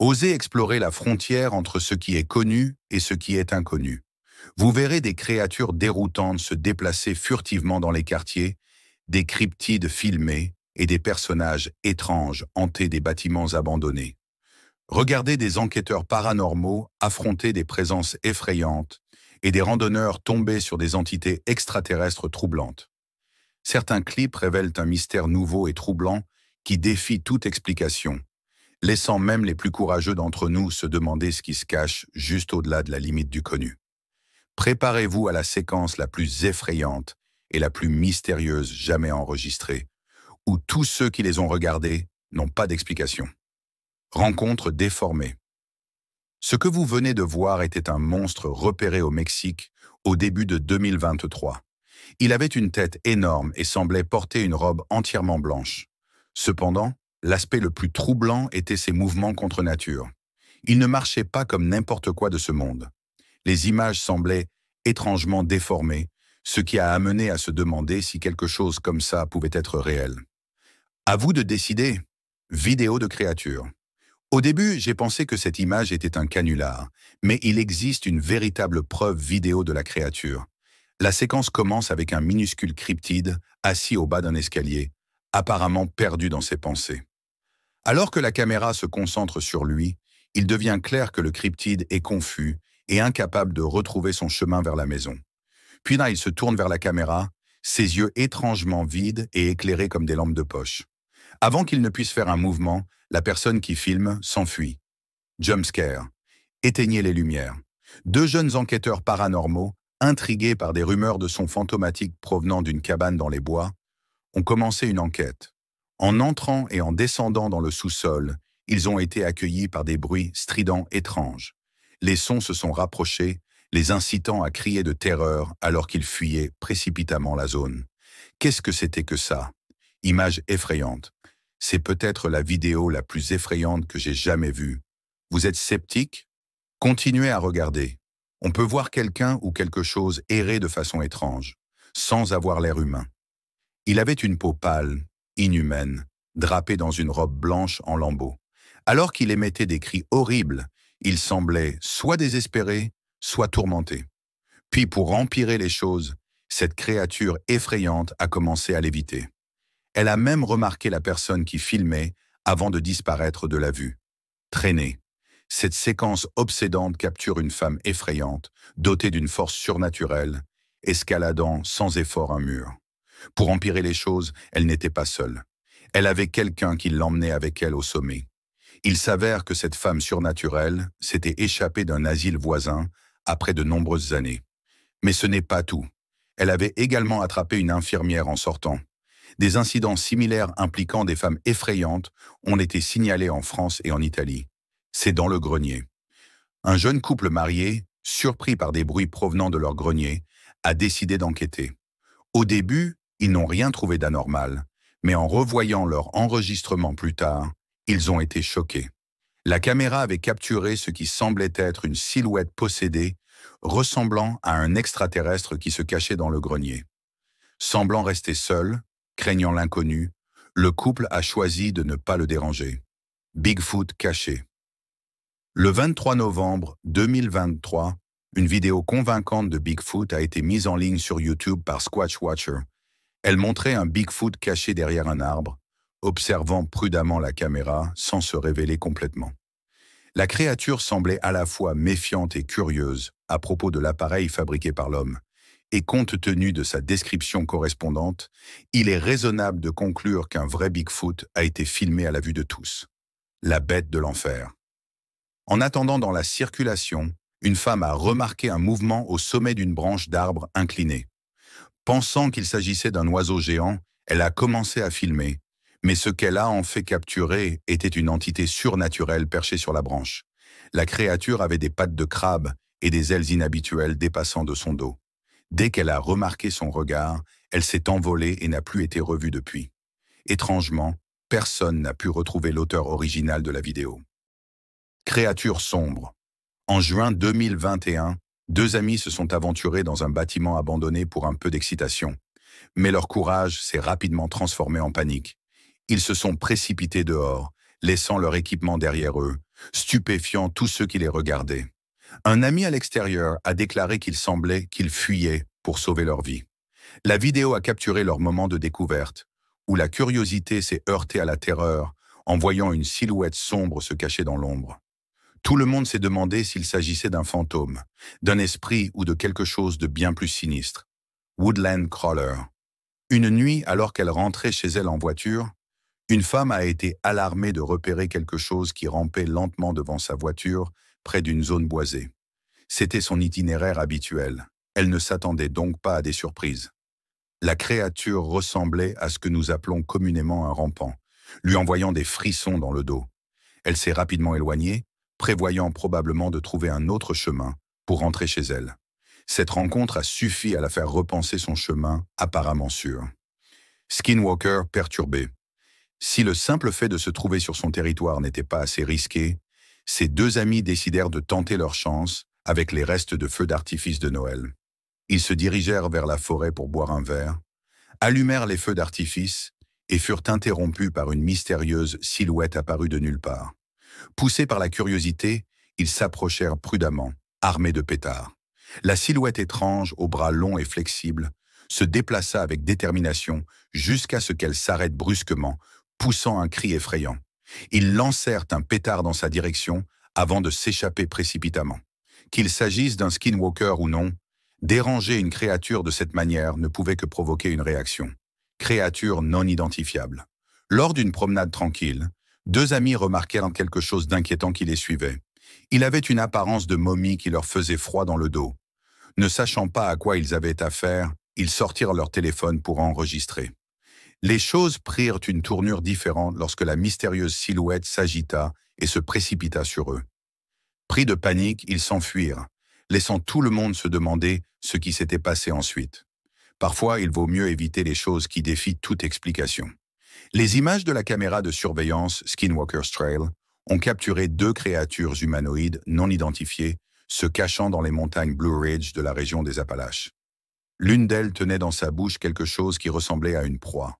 Osez explorer la frontière entre ce qui est connu et ce qui est inconnu. Vous verrez des créatures déroutantes se déplacer furtivement dans les quartiers, des cryptides filmés et des personnages étranges hanter des bâtiments abandonnés. Regardez des enquêteurs paranormaux affronter des présences effrayantes et des randonneurs tomber sur des entités extraterrestres troublantes. Certains clips révèlent un mystère nouveau et troublant qui défie toute explication, laissant même les plus courageux d'entre nous se demander ce qui se cache juste au-delà de la limite du connu. Préparez-vous à la séquence la plus effrayante et la plus mystérieuse jamais enregistrée, où tous ceux qui les ont regardés n'ont pas d'explication. Rencontre déformée. Ce que vous venez de voir était un monstre repéré au Mexique au début de 2023. Il avait une tête énorme et semblait porter une robe entièrement blanche. Cependant, l'aspect le plus troublant était ses mouvements contre nature. Il ne marchait pas comme n'importe quoi de ce monde. Les images semblaient étrangement déformées, ce qui a amené à se demander si quelque chose comme ça pouvait être réel. À vous de décider. Vidéo de créature. Au début, j'ai pensé que cette image était un canular, mais il existe une véritable preuve vidéo de la créature. La séquence commence avec un minuscule cryptide assis au bas d'un escalier, apparemment perdu dans ses pensées. Alors que la caméra se concentre sur lui, il devient clair que le cryptide est confus et incapable de retrouver son chemin vers la maison. Puis là, il se tourne vers la caméra, ses yeux étrangement vides et éclairés comme des lampes de poche. Avant qu'il ne puisse faire un mouvement, la personne qui filme s'enfuit. Jumpscare. Éteignez les lumières. Deux jeunes enquêteurs paranormaux, intrigués par des rumeurs de sons fantomatiques provenant d'une cabane dans les bois, ont commencé une enquête. En entrant et en descendant dans le sous-sol, ils ont été accueillis par des bruits stridents étranges. Les sons se sont rapprochés, les incitant à crier de terreur alors qu'ils fuyaient précipitamment la zone. Qu'est-ce que c'était que ça? Image effrayante. C'est peut-être la vidéo la plus effrayante que j'ai jamais vue. Vous êtes sceptique? Continuez à regarder. On peut voir quelqu'un ou quelque chose errer de façon étrange, sans avoir l'air humain. Il avait une peau pâle, inhumaine, drapée dans une robe blanche en lambeaux. Alors qu'il émettait des cris horribles, il semblait soit désespéré, soit tourmenté. Puis pour empirer les choses, cette créature effrayante a commencé à l'éviter. Elle a même remarqué la personne qui filmait avant de disparaître de la vue. Traînée. Cette séquence obsédante capture une femme effrayante, dotée d'une force surnaturelle, escaladant sans effort un mur. Pour empirer les choses, elle n'était pas seule. Elle avait quelqu'un qui l'emmenait avec elle au sommet. Il s'avère que cette femme surnaturelle s'était échappée d'un asile voisin après de nombreuses années. Mais ce n'est pas tout. Elle avait également attrapé une infirmière en sortant. Des incidents similaires impliquant des femmes effrayantes ont été signalés en France et en Italie. C'est dans le grenier. Un jeune couple marié, surpris par des bruits provenant de leur grenier, a décidé d'enquêter. Au début, ils n'ont rien trouvé d'anormal, mais en revoyant leur enregistrement plus tard, ils ont été choqués. La caméra avait capturé ce qui semblait être une silhouette possédée, ressemblant à un extraterrestre qui se cachait dans le grenier. Semblant rester seul, craignant l'inconnu, le couple a choisi de ne pas le déranger. Bigfoot caché. Le 23 novembre 2023, une vidéo convaincante de Bigfoot a été mise en ligne sur YouTube par Squatch Watcher. Elle montrait un Bigfoot caché derrière un arbre, observant prudemment la caméra sans se révéler complètement. La créature semblait à la fois méfiante et curieuse à propos de l'appareil fabriqué par l'homme. Et compte tenu de sa description correspondante, il est raisonnable de conclure qu'un vrai Bigfoot a été filmé à la vue de tous. La bête de l'enfer. En attendant dans la circulation, une femme a remarqué un mouvement au sommet d'une branche d'arbre inclinée. Pensant qu'il s'agissait d'un oiseau géant, elle a commencé à filmer, mais ce qu'elle a en fait capturer était une entité surnaturelle perchée sur la branche. La créature avait des pattes de crabe et des ailes inhabituelles dépassant de son dos. Dès qu'elle a remarqué son regard, elle s'est envolée et n'a plus été revue depuis. Étrangement, personne n'a pu retrouver l'auteur original de la vidéo. Créature sombre. En juin 2021, deux amis se sont aventurés dans un bâtiment abandonné pour un peu d'excitation. Mais leur courage s'est rapidement transformé en panique. Ils se sont précipités dehors, laissant leur équipement derrière eux, stupéfiant tous ceux qui les regardaient. Un ami à l'extérieur a déclaré qu'il semblait qu'ils fuyaient pour sauver leur vie. La vidéo a capturé leur moment de découverte, où la curiosité s'est heurtée à la terreur en voyant une silhouette sombre se cacher dans l'ombre. Tout le monde s'est demandé s'il s'agissait d'un fantôme, d'un esprit ou de quelque chose de bien plus sinistre. Woodland Crawler. Une nuit, alors qu'elle rentrait chez elle en voiture, une femme a été alarmée de repérer quelque chose qui rampait lentement devant sa voiture, près d'une zone boisée. C'était son itinéraire habituel. Elle ne s'attendait donc pas à des surprises. La créature ressemblait à ce que nous appelons communément un rampant, lui envoyant des frissons dans le dos. Elle s'est rapidement éloignée, prévoyant probablement de trouver un autre chemin pour rentrer chez elle. Cette rencontre a suffi à la faire repenser son chemin apparemment sûr. Skinwalker perturbé. Si le simple fait de se trouver sur son territoire n'était pas assez risqué, ses deux amis décidèrent de tenter leur chance avec les restes de feux d'artifice de Noël. Ils se dirigèrent vers la forêt pour boire un verre, allumèrent les feux d'artifice et furent interrompus par une mystérieuse silhouette apparue de nulle part. Poussés par la curiosité, ils s'approchèrent prudemment, armés de pétards. La silhouette étrange, aux bras longs et flexibles, se déplaça avec détermination jusqu'à ce qu'elle s'arrête brusquement, poussant un cri effrayant. Ils lancèrent un pétard dans sa direction avant de s'échapper précipitamment. Qu'il s'agisse d'un skinwalker ou non, déranger une créature de cette manière ne pouvait que provoquer une réaction. Créature non identifiable. Lors d'une promenade tranquille, deux amis remarquèrent quelque chose d'inquiétant qui les suivait. Il avait une apparence de momie qui leur faisait froid dans le dos. Ne sachant pas à quoi ils avaient affaire, ils sortirent leur téléphone pour enregistrer. Les choses prirent une tournure différente lorsque la mystérieuse silhouette s'agita et se précipita sur eux. Pris de panique, ils s'enfuirent, laissant tout le monde se demander ce qui s'était passé ensuite. Parfois, il vaut mieux éviter les choses qui défient toute explication. Les images de la caméra de surveillance Skinwalker's Trail ont capturé deux créatures humanoïdes non identifiées se cachant dans les montagnes Blue Ridge de la région des Appalaches. L'une d'elles tenait dans sa bouche quelque chose qui ressemblait à une proie.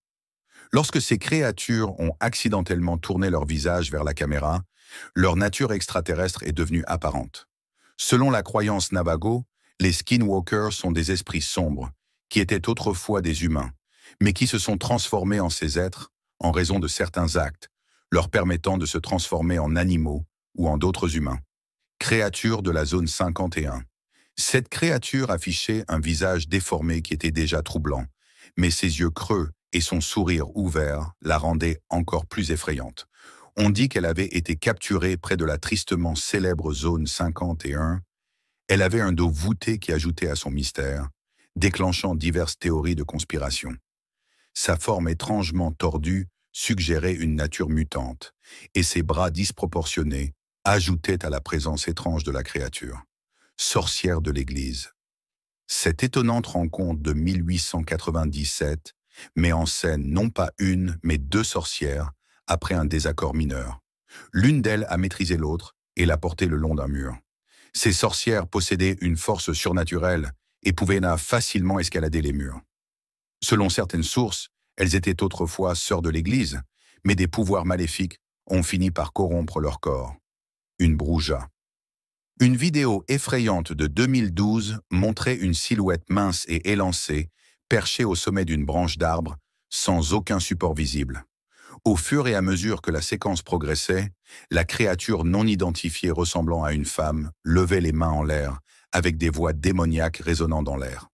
Lorsque ces créatures ont accidentellement tourné leur visage vers la caméra, leur nature extraterrestre est devenue apparente. Selon la croyance Navajo, les skinwalkers sont des esprits sombres, qui étaient autrefois des humains, mais qui se sont transformés en ces êtres en raison de certains actes, leur permettant de se transformer en animaux ou en d'autres humains. Créature de la zone 51. Cette créature affichait un visage déformé qui était déjà troublant, mais ses yeux creux et son sourire ouvert la rendaient encore plus effrayante. On dit qu'elle avait été capturée près de la tristement célèbre zone 51. Elle avait un dos voûté qui ajoutait à son mystère, déclenchant diverses théories de conspiration. Sa forme étrangement tordue suggérait une nature mutante, et ses bras disproportionnés ajoutaient à la présence étrange de la créature. Sorcière de l'Église. Cette étonnante rencontre de 1897 met en scène non pas une, mais deux sorcières après un désaccord mineur. L'une d'elles a maîtrisé l'autre et l'a portée le long d'un mur. Ces sorcières possédaient une force surnaturelle et pouvaient facilement escalader les murs. Selon certaines sources, elles étaient autrefois sœurs de l'Église, mais des pouvoirs maléfiques ont fini par corrompre leur corps. Une brouja. Une vidéo effrayante de 2012 montrait une silhouette mince et élancée, perchée au sommet d'une branche d'arbre, sans aucun support visible. Au fur et à mesure que la séquence progressait, la créature non identifiée ressemblant à une femme levait les mains en l'air, avec des voix démoniaques résonnant dans l'air.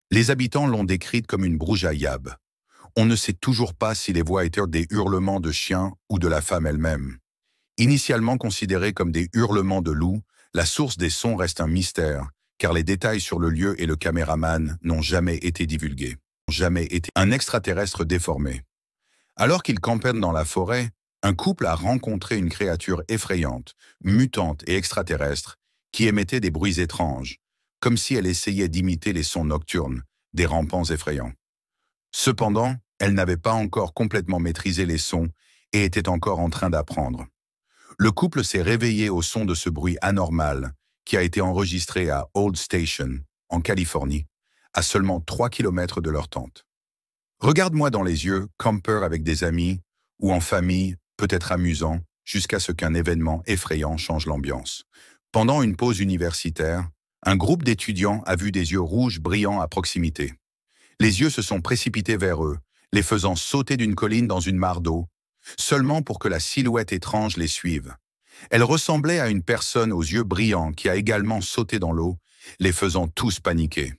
Les habitants l'ont décrite comme une brouja yab. On ne sait toujours pas si les voix étaient des hurlements de chiens ou de la femme elle-même. Initialement considérée comme des hurlements de loups, la source des sons reste un mystère, car les détails sur le lieu et le caméraman n'ont jamais été divulgués. Un extraterrestre déformé. Alors qu'ils campaient dans la forêt, un couple a rencontré une créature effrayante, mutante et extraterrestre, qui émettait des bruits étranges, comme si elle essayait d'imiter les sons nocturnes, des rampants effrayants. Cependant, elle n'avait pas encore complètement maîtrisé les sons et était encore en train d'apprendre. Le couple s'est réveillé au son de ce bruit anormal qui a été enregistré à Old Station, en Californie, à seulement 3 kilomètres de leur tente. Regarde-moi dans les yeux, camper avec des amis ou en famille, peut être amusant, jusqu'à ce qu'un événement effrayant change l'ambiance. Pendant une pause universitaire, un groupe d'étudiants a vu des yeux rouges brillants à proximité. Les yeux se sont précipités vers eux, les faisant sauter d'une colline dans une mare d'eau, seulement pour que la silhouette étrange les suive. Elle ressemblait à une personne aux yeux brillants qui a également sauté dans l'eau, les faisant tous paniquer.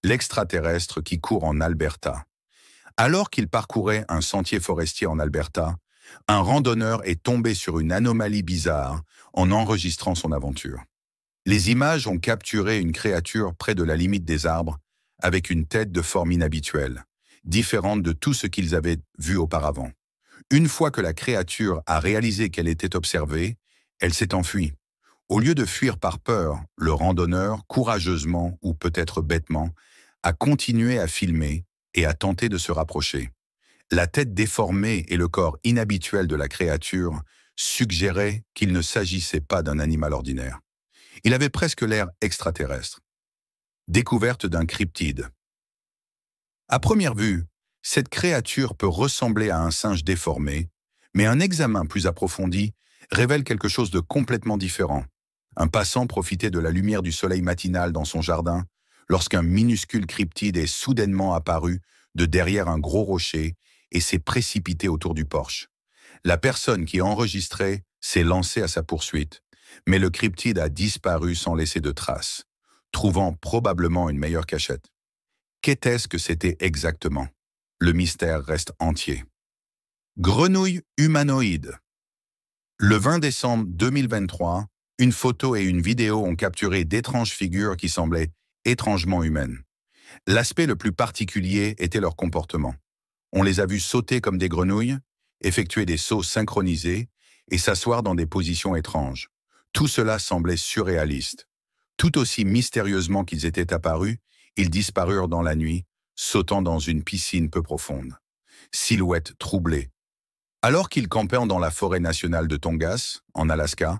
L'extraterrestre qui court en Alberta. Alors qu'il parcourait un sentier forestier en Alberta, un randonneur est tombé sur une anomalie bizarre en enregistrant son aventure. Les images ont capturé une créature près de la limite des arbres, avec une tête de forme inhabituelle, différente de tout ce qu'ils avaient vu auparavant. Une fois que la créature a réalisé qu'elle était observée, elle s'est enfuie. Au lieu de fuir par peur, le randonneur, courageusement ou peut-être bêtement, a continué à filmer et a tenté de se rapprocher. La tête déformée et le corps inhabituel de la créature suggéraient qu'il ne s'agissait pas d'un animal ordinaire. Il avait presque l'air extraterrestre. Découverte d'un cryptide. À première vue, cette créature peut ressembler à un singe déformé, mais un examen plus approfondi révèle quelque chose de complètement différent. Un passant profitait de la lumière du soleil matinal dans son jardin lorsqu'un minuscule cryptide est soudainement apparu de derrière un gros rocher et s'est précipité autour du porche. La personne qui enregistrait s'est lancée à sa poursuite, mais le cryptide a disparu sans laisser de traces, trouvant probablement une meilleure cachette. Qu'était-ce que c'était exactement? Le mystère reste entier. Grenouille humanoïde. Le 20 décembre 2023, une photo et une vidéo ont capturé d'étranges figures qui semblaient étrangement humaines. L'aspect le plus particulier était leur comportement. On les a vus sauter comme des grenouilles, effectuer des sauts synchronisés et s'asseoir dans des positions étranges. Tout cela semblait surréaliste. Tout aussi mystérieusement qu'ils étaient apparus, ils disparurent dans la nuit, sautant dans une piscine peu profonde. Silhouette troublée. Alors qu'ils campaient dans la forêt nationale de Tongass, en Alaska,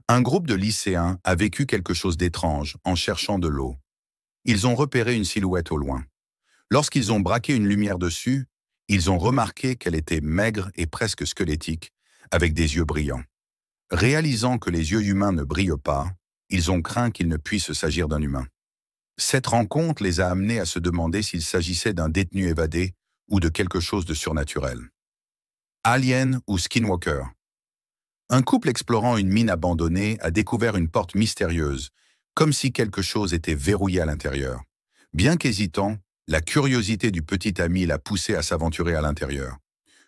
un groupe de lycéens a vécu quelque chose d'étrange en cherchant de l'eau. Ils ont repéré une silhouette au loin. Lorsqu'ils ont braqué une lumière dessus, ils ont remarqué qu'elle était maigre et presque squelettique, avec des yeux brillants. Réalisant que les yeux humains ne brillent pas, ils ont craint qu'il ne puisse s'agir d'un humain. Cette rencontre les a amenés à se demander s'il s'agissait d'un détenu évadé ou de quelque chose de surnaturel. Alien ou Skinwalker. Un couple explorant une mine abandonnée a découvert une porte mystérieuse, comme si quelque chose était verrouillé à l'intérieur. Bien qu'hésitant, la curiosité du petit ami l'a poussé à s'aventurer à l'intérieur.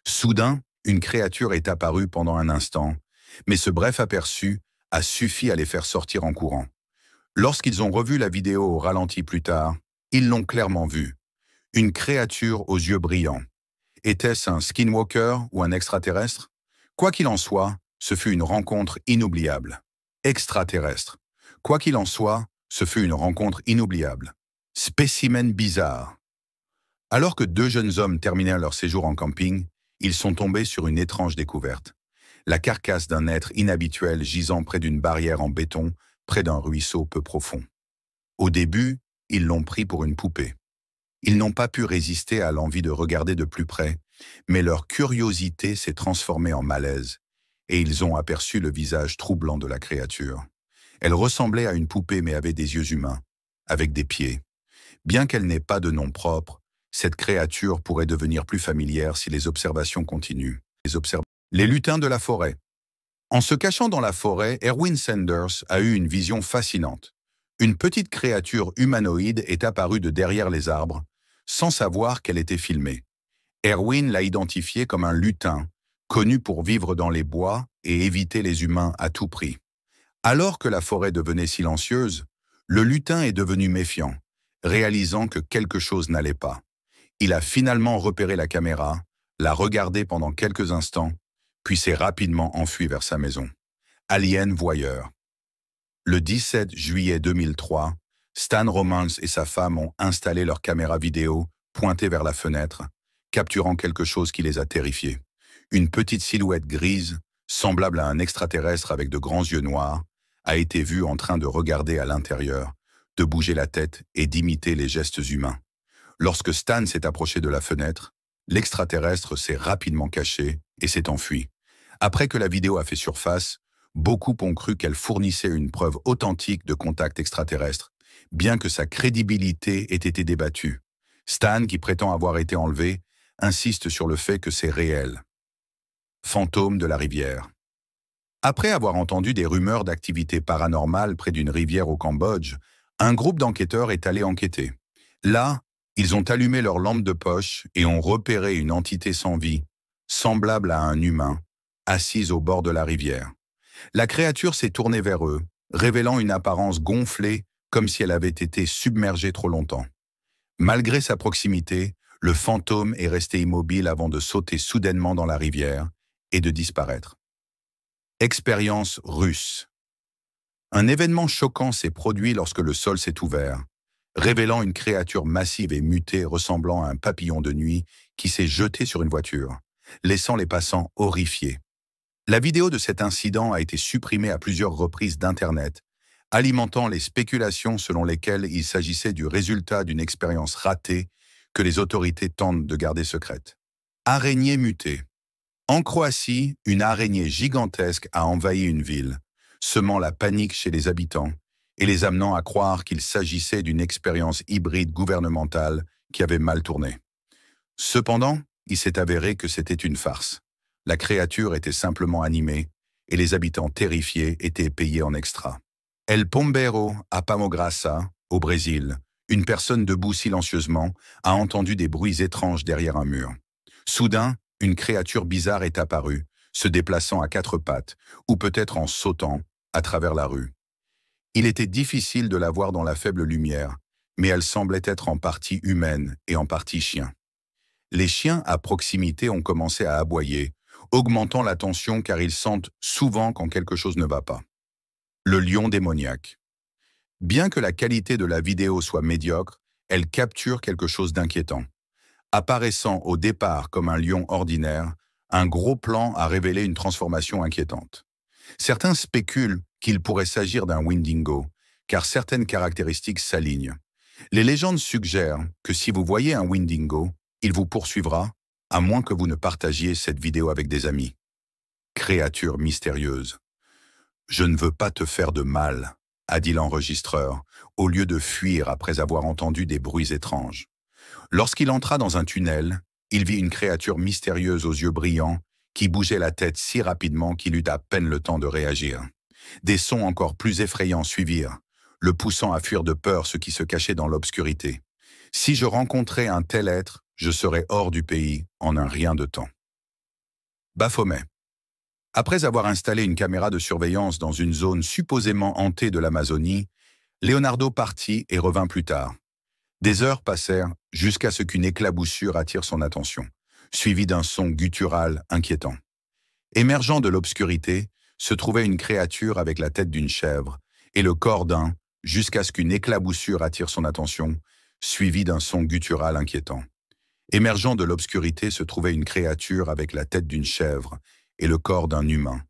Soudain, une créature est apparue pendant un instant, mais ce bref aperçu a suffi à les faire sortir en courant. Lorsqu'ils ont revu la vidéo au ralenti plus tard, ils l'ont clairement vue. Une créature aux yeux brillants. Était-ce un skinwalker ou un extraterrestre? Quoi qu'il en soit, ce fut une rencontre inoubliable. Extraterrestre. Quoi qu'il en soit, ce fut une rencontre inoubliable. Spécimen bizarre. Alors que deux jeunes hommes terminaient leur séjour en camping, ils sont tombés sur une étrange découverte. La carcasse d'un être inhabituel gisant près d'une barrière en béton, près d'un ruisseau peu profond. Au début, ils l'ont pris pour une poupée. Ils n'ont pas pu résister à l'envie de regarder de plus près, mais leur curiosité s'est transformée en malaise, et ils ont aperçu le visage troublant de la créature. Elle ressemblait à une poupée mais avait des yeux humains, avec des pieds. Bien qu'elle n'ait pas de nom propre, cette créature pourrait devenir plus familière si les observations continuent. Les lutins de la forêt. En se cachant dans la forêt, Erwin Sanders a eu une vision fascinante. Une petite créature humanoïde est apparue de derrière les arbres, sans savoir qu'elle était filmée. Erwin l'a identifiée comme un lutin, connu pour vivre dans les bois et éviter les humains à tout prix. Alors que la forêt devenait silencieuse, le lutin est devenu méfiant, réalisant que quelque chose n'allait pas. Il a finalement repéré la caméra, l'a regardée pendant quelques instants, puis s'est rapidement enfui vers sa maison. Alien voyeur. Le 17 juillet 2003, Stan Romans et sa femme ont installé leur caméra vidéo pointée vers la fenêtre, capturant quelque chose qui les a terrifiés. Une petite silhouette grise, semblable à un extraterrestre avec de grands yeux noirs, a été vue en train de regarder à l'intérieur, de bouger la tête et d'imiter les gestes humains. Lorsque Stan s'est approché de la fenêtre, l'extraterrestre s'est rapidement caché et s'est enfui. Après que la vidéo a fait surface, beaucoup ont cru qu'elle fournissait une preuve authentique de contact extraterrestre, bien que sa crédibilité ait été débattue. Stan, qui prétend avoir été enlevé, insiste sur le fait que c'est réel. Fantôme de la rivière. Après avoir entendu des rumeurs d'activité paranormale près d'une rivière au Cambodge, un groupe d'enquêteurs est allé enquêter. Là, ils ont allumé leur lampe de poche et ont repéré une entité sans vie, semblable à un humain, assise au bord de la rivière. La créature s'est tournée vers eux, révélant une apparence gonflée comme si elle avait été submergée trop longtemps. Malgré sa proximité, le fantôme est resté immobile avant de sauter soudainement dans la rivière et de disparaître. Expérience russe. Un événement choquant s'est produit lorsque le sol s'est ouvert, révélant une créature massive et mutée ressemblant à un papillon de nuit qui s'est jeté sur une voiture, laissant les passants horrifiés. La vidéo de cet incident a été supprimée à plusieurs reprises d'Internet, alimentant les spéculations selon lesquelles il s'agissait du résultat d'une expérience ratée que les autorités tentent de garder secrète. Araignée mutée. En Croatie, une araignée gigantesque a envahi une ville, semant la panique chez les habitants et les amenant à croire qu'il s'agissait d'une expérience hybride gouvernementale qui avait mal tourné. Cependant, il s'est avéré que c'était une farce. La créature était simplement animée et les habitants terrifiés étaient payés en extra. El Pombeiro, à Pamograça, au Brésil, une personne debout silencieusement a entendu des bruits étranges derrière un mur. Soudain, une créature bizarre est apparue, se déplaçant à quatre pattes, ou peut-être en sautant, à travers la rue. Il était difficile de la voir dans la faible lumière, mais elle semblait être en partie humaine et en partie chien. Les chiens à proximité ont commencé à aboyer, augmentant la tension car ils sentent souvent quand quelque chose ne va pas. Le lion démoniaque. Bien que la qualité de la vidéo soit médiocre, elle capture quelque chose d'inquiétant. Apparaissant au départ comme un lion ordinaire, un gros plan a révélé une transformation inquiétante. Certains spéculent qu'il pourrait s'agir d'un Wendigo, car certaines caractéristiques s'alignent. Les légendes suggèrent que si vous voyez un Wendigo, il vous poursuivra, à moins que vous ne partagiez cette vidéo avec des amis. Créature mystérieuse. Je ne veux pas te faire de mal, a dit l'enregistreur, au lieu de fuir après avoir entendu des bruits étranges. Lorsqu'il entra dans un tunnel, il vit une créature mystérieuse aux yeux brillants qui bougeait la tête si rapidement qu'il eut à peine le temps de réagir. Des sons encore plus effrayants suivirent, le poussant à fuir de peur ce qui se cachait dans l'obscurité. Si je rencontrais un tel être, je serais hors du pays en un rien de temps. Baphomet. Après avoir installé une caméra de surveillance dans une zone supposément hantée de l'Amazonie, Leonardo partit et revint plus tard. Des heures passèrent jusqu'à ce qu'une éclaboussure attire son attention, suivie d'un son guttural inquiétant. Émergeant de l'obscurité, se trouvait une créature avec la tête d'une chèvre et le corps d'un, jusqu'à ce qu'une éclaboussure attire son attention, suivie d'un son guttural inquiétant. Émergeant de l'obscurité se trouvait une créature avec la tête d'une chèvre et le corps d'un humain.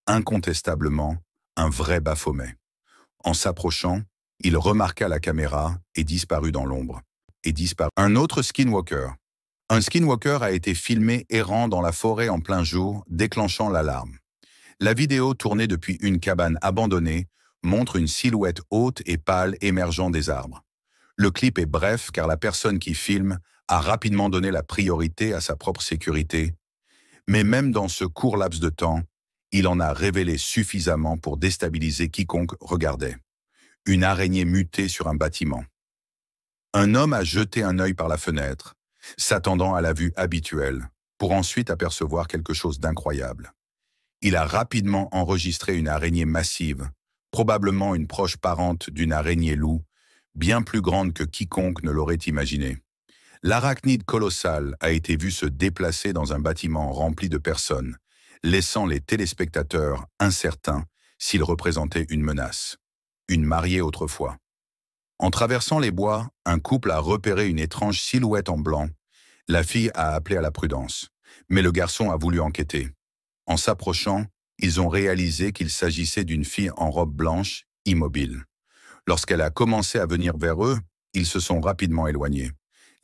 Incontestablement, un vrai Baphomet. En s'approchant, il remarqua la caméra et disparut dans l'ombre. Un autre skinwalker. Un skinwalker a été filmé errant dans la forêt en plein jour, déclenchant l'alarme. La vidéo, tournée depuis une cabane abandonnée, montre une silhouette haute et pâle émergeant des arbres. Le clip est bref car la personne qui filme a rapidement donné la priorité à sa propre sécurité. Mais même dans ce court laps de temps, il en a révélé suffisamment pour déstabiliser quiconque regardait. Une araignée mutée sur un bâtiment. Un homme a jeté un œil par la fenêtre, s'attendant à la vue habituelle, pour ensuite apercevoir quelque chose d'incroyable. Il a rapidement enregistré une araignée massive, probablement une proche parente d'une araignée loup, bien plus grande que quiconque ne l'aurait imaginé. L'arachnide colossale a été vue se déplacer dans un bâtiment rempli de personnes, laissant les téléspectateurs incertains s'il représentait une menace. Une mariée autrefois. En traversant les bois, un couple a repéré une étrange silhouette en blanc. La fille a appelé à la prudence, mais le garçon a voulu enquêter. En s'approchant, ils ont réalisé qu'il s'agissait d'une fille en robe blanche, immobile. Lorsqu'elle a commencé à venir vers eux, ils se sont rapidement éloignés.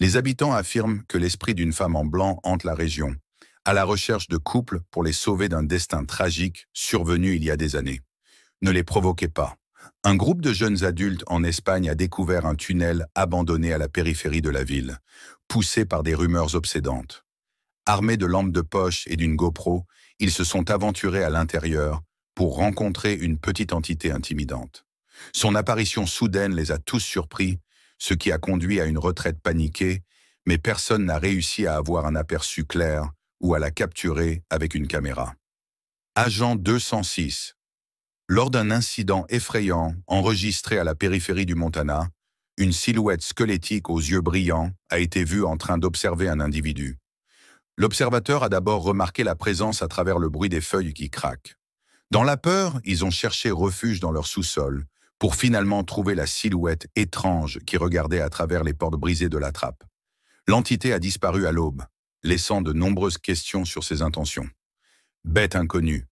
Les habitants affirment que l'esprit d'une femme en blanc hante la région, à la recherche de couples pour les sauver d'un destin tragique survenu il y a des années. Ne les provoquez pas. Un groupe de jeunes adultes en Espagne a découvert un tunnel abandonné à la périphérie de la ville, poussé par des rumeurs obsédantes. Armés de lampes de poche et d'une GoPro, ils se sont aventurés à l'intérieur pour rencontrer une petite entité intimidante. Son apparition soudaine les a tous surpris, ce qui a conduit à une retraite paniquée, mais personne n'a réussi à avoir un aperçu clair ou à la capturer avec une caméra. Agent 206. Lors d'un incident effrayant enregistré à la périphérie du Montana, une silhouette squelettique aux yeux brillants a été vue en train d'observer un individu. L'observateur a d'abord remarqué la présence à travers le bruit des feuilles qui craquent. Dans la peur, ils ont cherché refuge dans leur sous-sol pour finalement trouver la silhouette étrange qui regardait à travers les portes brisées de la trappe. L'entité a disparu à l'aube, laissant de nombreuses questions sur ses intentions. Bête inconnue.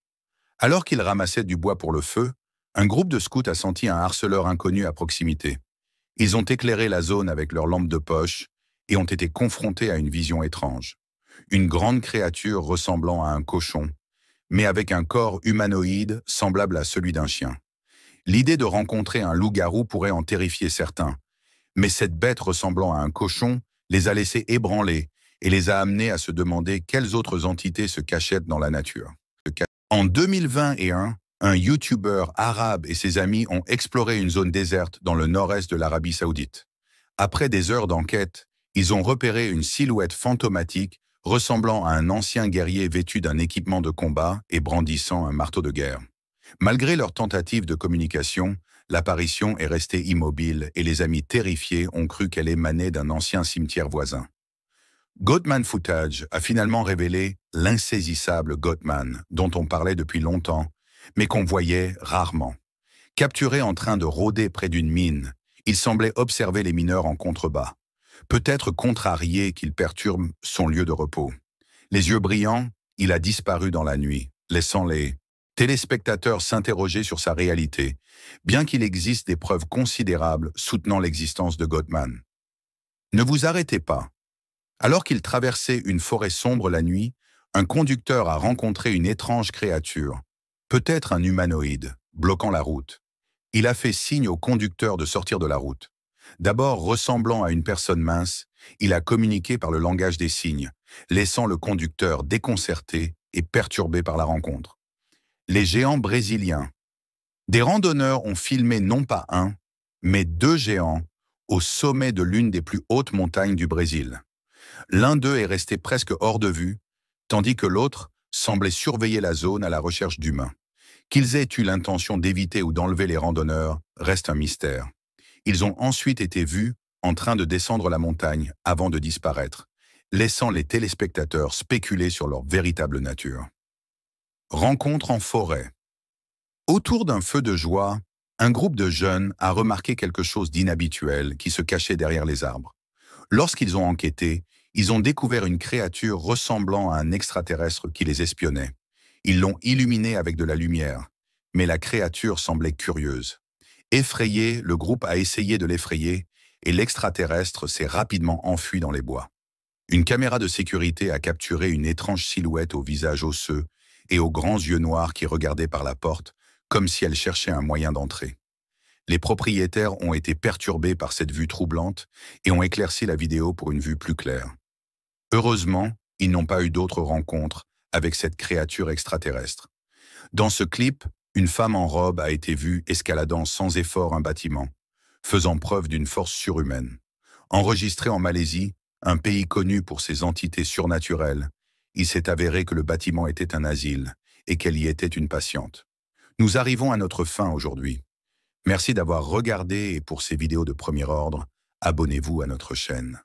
Alors qu'ils ramassaient du bois pour le feu, un groupe de scouts a senti un harceleur inconnu à proximité. Ils ont éclairé la zone avec leurs lampes de poche et ont été confrontés à une vision étrange. Une grande créature ressemblant à un cochon, mais avec un corps humanoïde semblable à celui d'un chien. L'idée de rencontrer un loup-garou pourrait en terrifier certains, mais cette bête ressemblant à un cochon les a laissés ébranlés et les a amenés à se demander quelles autres entités se cachaient dans la nature. En 2021, un YouTuber arabe et ses amis ont exploré une zone déserte dans le nord-est de l'Arabie Saoudite. Après des heures d'enquête, ils ont repéré une silhouette fantomatique ressemblant à un ancien guerrier vêtu d'un équipement de combat et brandissant un marteau de guerre. Malgré leur tentative de communication, l'apparition est restée immobile et les amis terrifiés ont cru qu'elle émanait d'un ancien cimetière voisin. Goatman Footage a finalement révélé l'insaisissable Goatman, dont on parlait depuis longtemps, mais qu'on voyait rarement. Capturé en train de rôder près d'une mine, il semblait observer les mineurs en contrebas. Peut-être contrarié qu'il perturbe son lieu de repos. Les yeux brillants, il a disparu dans la nuit, laissant les téléspectateurs s'interroger sur sa réalité, bien qu'il existe des preuves considérables soutenant l'existence de Goatman. Ne vous arrêtez pas. Alors qu'il traversait une forêt sombre la nuit, un conducteur a rencontré une étrange créature, peut-être un humanoïde, bloquant la route. Il a fait signe au conducteur de sortir de la route. D'abord ressemblant à une personne mince, il a communiqué par le langage des signes, laissant le conducteur déconcerté et perturbé par la rencontre. Les géants brésiliens. Des randonneurs ont filmé non pas un, mais deux géants au sommet de l'une des plus hautes montagnes du Brésil. L'un d'eux est resté presque hors de vue, tandis que l'autre semblait surveiller la zone à la recherche d'humains. Qu'ils aient eu l'intention d'éviter ou d'enlever les randonneurs reste un mystère. Ils ont ensuite été vus en train de descendre la montagne avant de disparaître, laissant les téléspectateurs spéculer sur leur véritable nature. Rencontre en forêt. Autour d'un feu de joie, un groupe de jeunes a remarqué quelque chose d'inhabituel qui se cachait derrière les arbres. Lorsqu'ils ont enquêté, ils ont découvert une créature ressemblant à un extraterrestre qui les espionnait. Ils l'ont illuminé avec de la lumière, mais la créature semblait curieuse. Effrayé, le groupe a essayé de l'effrayer et l'extraterrestre s'est rapidement enfui dans les bois. Une caméra de sécurité a capturé une étrange silhouette au visage osseux et aux grands yeux noirs qui regardaient par la porte comme si elle cherchait un moyen d'entrer. Les propriétaires ont été perturbés par cette vue troublante et ont éclairci la vidéo pour une vue plus claire. Heureusement, ils n'ont pas eu d'autres rencontres avec cette créature extraterrestre. Dans ce clip, une femme en robe a été vue escaladant sans effort un bâtiment, faisant preuve d'une force surhumaine. Enregistré en Malaisie, un pays connu pour ses entités surnaturelles, il s'est avéré que le bâtiment était un asile et qu'elle y était une patiente. Nous arrivons à notre fin aujourd'hui. Merci d'avoir regardé et pour ces vidéos de premier ordre, abonnez-vous à notre chaîne.